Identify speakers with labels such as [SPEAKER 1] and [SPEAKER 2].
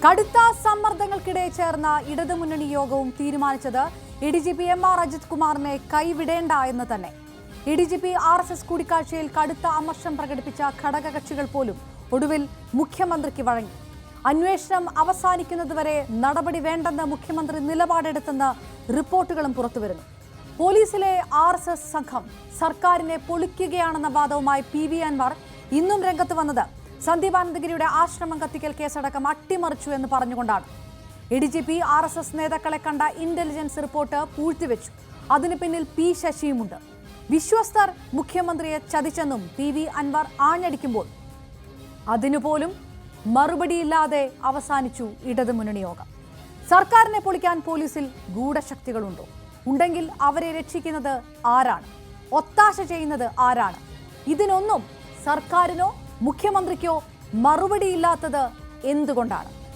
[SPEAKER 1] കടുത്ത സമ്മർദ്ദങ്ങൾക്കിടെ ചേർന്ന ഇടതുമുന്നണി യോഗവും തീരുമാനിച്ചത് എഡിജിപി എം.ആർ. അജിത് കുമാറിനെ കൈവിടേണ്ട എന്ന് തന്നെ. എഡിജിപി RSS കൂടിക്കാഴ്ചയിൽ കടുത്ത അമർഷം പ്രകടിപ്പിച്ച ഘടകകക്ഷികൾ പോലും ഒടുവിൽ മുഖ്യമന്ത്രിക്ക് വഴങ്ങി. അന്വേഷണം അവസാനിക്കുന്നതുവരെ നടപടി വേണ്ടെന്ന് മുഖ്യമന്ത്രി നിലപാടെടുത്തെന്ന് റിപ്പോർട്ടുകളും പുറത്തുവരുന്നു. പോലീസിലെ RSS സംഘം സർക്കാരിനെ പൊളിക്കുകയാണെന്ന വാദവുമായി PV അൻവർ ഇന്നും രംഗത്ത് വന്നത് സന്ദീപ് ആനന്ദഗിരിയുടെ ആശ്രമം കത്തിക്കൽ കേസടക്കം അട്ടിമറിച്ചു എന്ന് പറഞ്ഞുകൊണ്ടാണ്. എഡിജിപി RSS നേതാക്കളെ കണ്ട ഇന്റലിജൻസ് റിപ്പോർട്ട് പൂഴ്ത്തിവെച്ചു. അതിന് പിന്നിൽ P. ശശിയുമുണ്ട്. വിശ്വസ്തർ മുഖ്യമന്ത്രിയെ ചതിച്ചെന്നും PV അൻവർ ആഞ്ഞടിക്കുമ്പോൾ അതിനുപോലും മറുപടിയില്ലാതെ അവസാനിച്ചു ഇടതുമുന്നണി യോഗം. സർക്കാരിനെ പൊളിക്കാൻ പോലീസിൽ ഗൂഢശക്തികളുണ്ടോ? ഉണ്ടെങ്കിൽ അവരെ രക്ഷിക്കുന്നത് ആരാണ്? ഒത്താശ ചെയ്യുന്നത് ആരാണ്? ഇതിനൊന്നും സർക്കാരിനോ മുഖ്യമന്ത്രിക്കോ മറുപടിയില്ലാത്തത് എന്തുകൊണ്ടാണ്?